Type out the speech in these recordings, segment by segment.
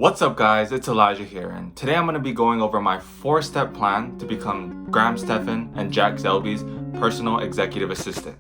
What's up guys, it's Elijah here, and today I'm going to be going over my 4-step plan to become Stephan and Jack Selby's personal executive assistant.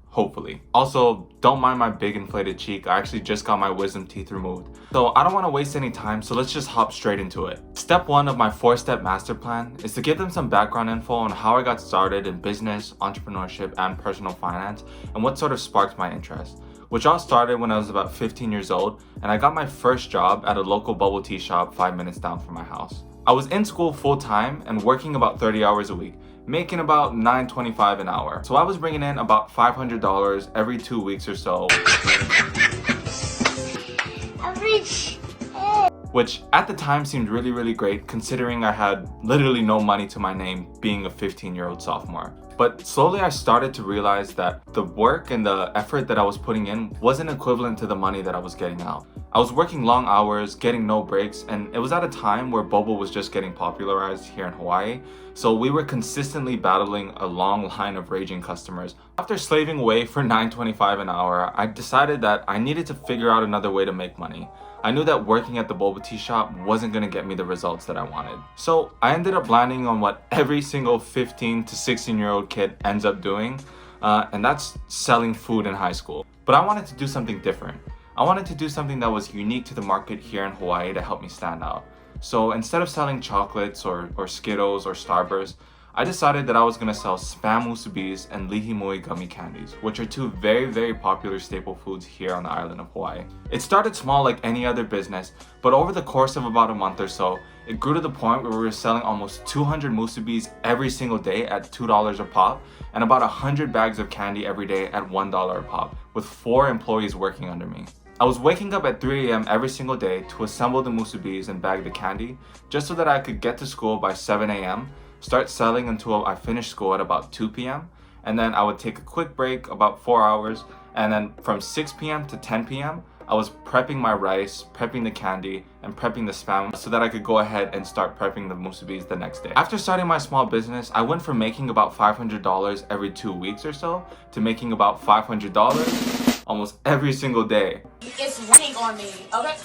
Hopefully. Also, don't mind my big inflated cheek, I actually just got my wisdom teeth removed. So I don't want to waste any time, so let's just hop straight into it. Step 1 of my 4-step master plan is to give them some background info on how I got started in business, entrepreneurship, and personal finance, and what sort of sparked my interest. Which all started when I was about 15 years old, and I got my first job at a local bubble tea shop 5 minutes down from my house. I was in school full-time and working about 30 hours a week, making about $9.25 an hour. So I was bringing in about $500 every 2 weeks or so. Which at the time seemed really great, considering I had literally no money to my name being a 15-year-old sophomore. But slowly I started to realize that the work and the effort that I was putting in wasn't equivalent to the money that I was getting out. I was working long hours, getting no breaks, and it was at a time where boba was just getting popularized here in Hawaii, so we were consistently battling a long line of raging customers. After slaving away for $9.25 an hour, I decided that I needed to figure out another way to make money. I knew that working at the boba tea shop wasn't going to get me the results that I wanted. So I ended up landing on what every single 15 to 16-year-old kid ends up doing, and that's selling food in high school. But I wanted to do something different. I wanted to do something that was unique to the market here in Hawaii to help me stand out. So instead of selling chocolates or Skittles or Starburst, I decided that I was going to sell Spam Musubis and Lihimui gummy candies, which are two very popular staple foods here on the island of Hawaii. It started small like any other business, but over the course of about a month or so, it grew to the point where we were selling almost 200 Musubis every single day at $2 a pop, and about 100 bags of candy every day at $1 a pop, with 4 employees working under me. I was waking up at 3 a.m. every single day to assemble the Musubis and bag the candy, just so that I could get to school by 7 a.m., start selling until I finished school at about 2 p.m. and then I would take a quick break, about 4 hours, and then from 6 p.m. to 10 p.m. I was prepping my rice, prepping the candy, and prepping the spam so that I could go ahead and start prepping the musubis the next day. After starting my small business, I went from making about $500 every 2 weeks or so to making about $500 almost every single day. It's raining on me, okay?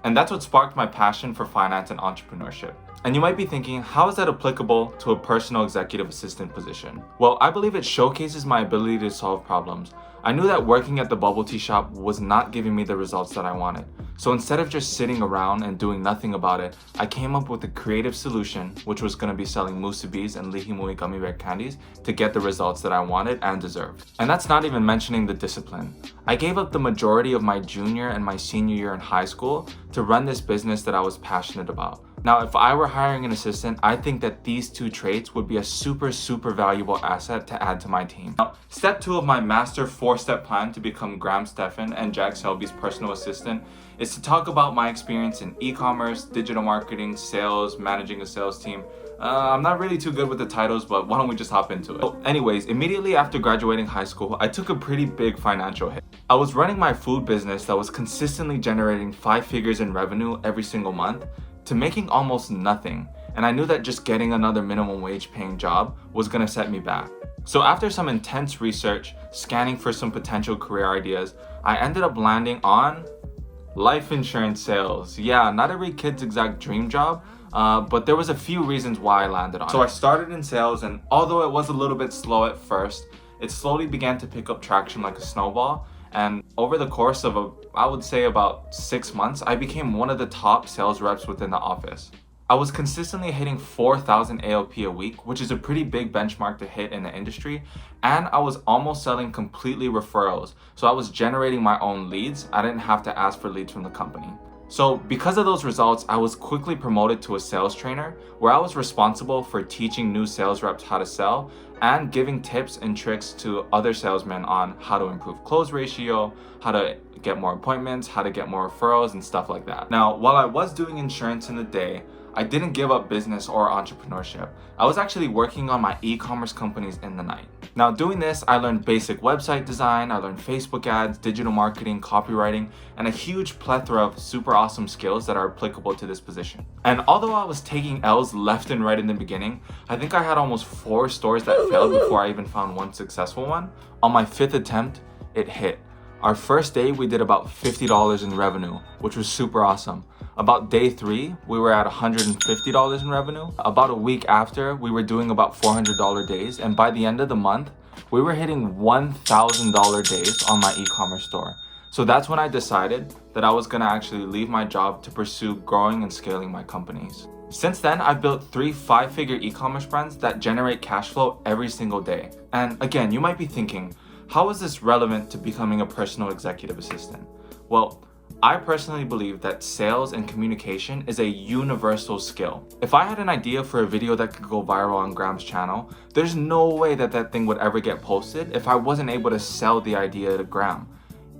And that's what sparked my passion for finance and entrepreneurship. And you might be thinking, how is that applicable to a personal executive assistant position? Well, I believe it showcases my ability to solve problems. I knew that working at the bubble tea shop was not giving me the results that I wanted. So instead of just sitting around and doing nothing about it, I came up with a creative solution, which was going to be selling musubis and Lihimui gummy bear candies to get the results that I wanted and deserved. And that's not even mentioning the discipline. I gave up the majority of my junior and my senior year in high school to run this business that I was passionate about. Now, if I were hiring an assistant, I think that these 2 traits would be a super valuable asset to add to my team. Now, step 2 of my master 4-step plan to become Stephan and Jack Selby's personal assistant is to talk about my experience in e-commerce, digital marketing, sales, managing a sales team. I'm not really too good with the titles, but why don't we just hop into it? So anyways, immediately after graduating high school, I took a pretty big financial hit. I was running my food business that was consistently generating 5 figures in revenue every single month to making almost nothing, and I knew that just getting another minimum wage paying job was gonna set me back. So after some intense research, scanning for some potential career ideas, I ended up landing on life insurance sales. Yeah, not every kid's exact dream job, but there was a few reasons why I landed on it. So I started in sales, and although it was a little bit slow at first, it slowly began to pick up traction like a snowball. And over the course of I would say about 6 months, I became one of the top sales reps within the office. I was consistently hitting 4,000 ALP a week, which is a pretty big benchmark to hit in the industry, and I was almost selling completely referrals. So I was generating my own leads. I didn't have to ask for leads from the company. So because of those results, I was quickly promoted to a sales trainer, where I was responsible for teaching new sales reps how to sell and giving tips and tricks to other salesmen on how to improve close ratio, how to get more appointments, how to get more referrals, and stuff like that. Now, while I was doing insurance in the day, I didn't give up business or entrepreneurship. I was actually working on my e-commerce companies in the night. Now, doing this, I learned basic website design, I learned Facebook ads, digital marketing, copywriting, and a huge plethora of super awesome skills that are applicable to this position. And although I was taking L's left and right in the beginning, I think I had almost 4 stores that failed before I even found one successful one. On my 5th attempt, it hit. Our first day, we did about $50 in revenue, which was super awesome. About day 3, we were at $150 in revenue. About a week after, we were doing about $400 days. And by the end of the month, we were hitting $1,000 days on my e-commerce store. So that's when I decided that I was gonna actually leave my job to pursue growing and scaling my companies. Since then, I've built 3 5-figure e-commerce brands that generate cash flow every single day. And again, you might be thinking, how is this relevant to becoming a personal executive assistant? Well, I personally believe that sales and communication is a universal skill. If I had an idea for a video that could go viral on Graham's channel, there's no way that that thing would ever get posted if I wasn't able to sell the idea to Graham.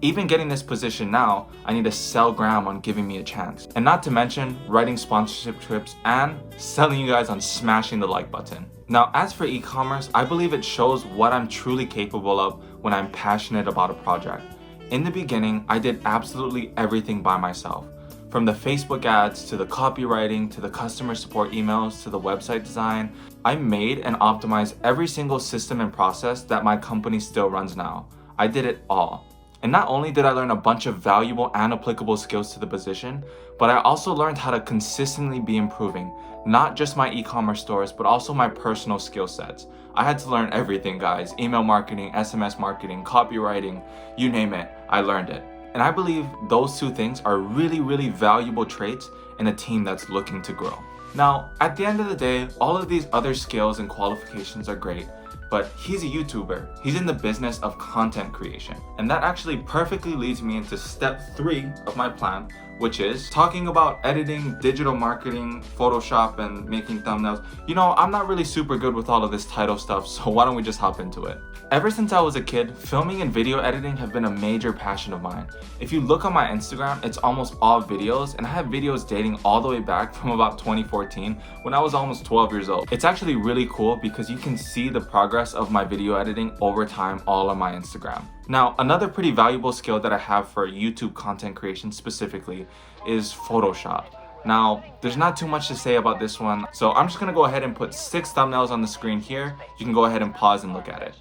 Even getting this position now, I need to sell Graham on giving me a chance. And not to mention writing sponsorship scripts and selling you guys on smashing the like button. Now, as for e-commerce, I believe it shows what I'm truly capable of when I'm passionate about a project. In the beginning, I did absolutely everything by myself. From the Facebook ads, to the copywriting, to the customer support emails, to the website design. I made and optimized every single system and process that my company still runs now. I did it all. And not only did I learn a bunch of valuable and applicable skills to the position, but I also learned how to consistently be improving, not just my e-commerce stores, but also my personal skill sets. I had to learn everything, guys. Email marketing, SMS marketing, copywriting, you name it, I learned it. And I believe those 2 things are really, really valuable traits in a team that's looking to grow. Now, at the end of the day, all of these other skills and qualifications are great, but he's a YouTuber. He's in the business of content creation. And that actually perfectly leads me into step 3 of my plan, which is talking about editing, digital marketing, Photoshop, and making thumbnails. You know, I'm not really super good with all of this title stuff, so why don't we just hop into it? Ever since I was a kid, filming and video editing have been a major passion of mine. If you look on my Instagram, it's almost all videos, and I have videos dating all the way back from about 2014 when I was almost 12 years old. It's actually really cool because you can see the progress of my video editing over time all on my Instagram. Now, another pretty valuable skill that I have for YouTube content creation specifically is Photoshop. Now, there's not too much to say about this one, so I'm just gonna go ahead and put 6 thumbnails on the screen here. You can go ahead and pause and look at it.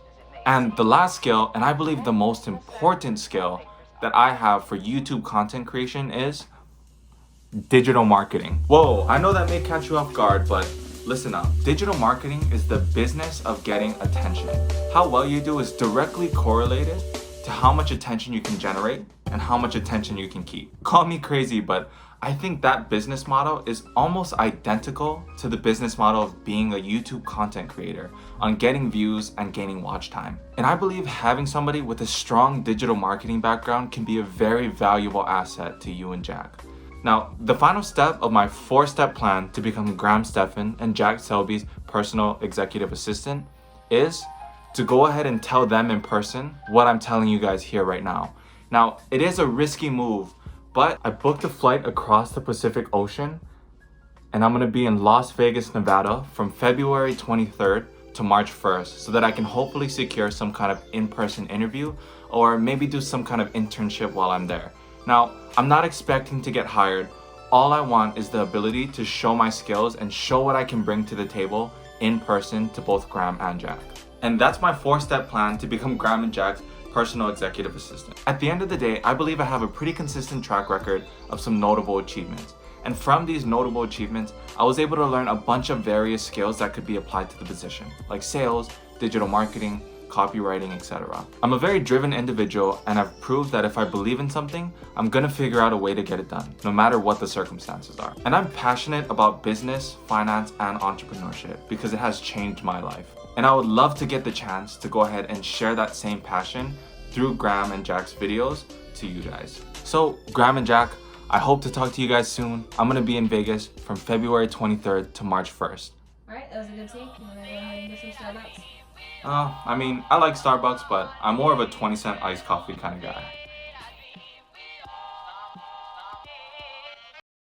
And the last skill, and I believe the most important skill that I have for YouTube content creation is digital marketing. Whoa, I know that may catch you off guard, but listen up. Digital marketing is the business of getting attention. How well you do is directly correlated to how much attention you can generate and how much attention you can keep. Call me crazy, but I think that business model is almost identical to the business model of being a YouTube content creator on getting views and gaining watch time. And I believe having somebody with a strong digital marketing background can be a very valuable asset to you and Jack. Now, the final step of my 4-step plan to become Graham Stephan and Jack Selby's personal executive assistant is to go ahead and tell them in person what I'm telling you guys here right now. Now, it is a risky move, but I booked a flight across the Pacific Ocean and I'm gonna be in Las Vegas, Nevada from February 23rd to March 1st so that I can hopefully secure some kind of in-person interview or maybe do some kind of internship while I'm there. Now, I'm not expecting to get hired. All I want is the ability to show my skills and show what I can bring to the table in person to both Graham and Jack. And that's my 4-step plan to become Graham and Jack's personal executive assistant. At the end of the day, I believe I have a pretty consistent track record of some notable achievements. And from these notable achievements, I was able to learn a bunch of various skills that could be applied to the position, like sales, digital marketing, copywriting, etc. I'm a very driven individual and I've proved that if I believe in something, I'm gonna figure out a way to get it done, no matter what the circumstances are. And I'm passionate about business, finance, and entrepreneurship because it has changed my life. And I would love to get the chance to go ahead and share that same passion through Graham and Jack's videos to you guys. So Graham and Jack, I hope to talk to you guys soon. I'm gonna be in Vegas from February 23rd to March 1st. Alright, that was a good take. You wanna go ahead and get some Starbucks? I mean, I like Starbucks, but I'm more of a 20-cent iced coffee kind of guy.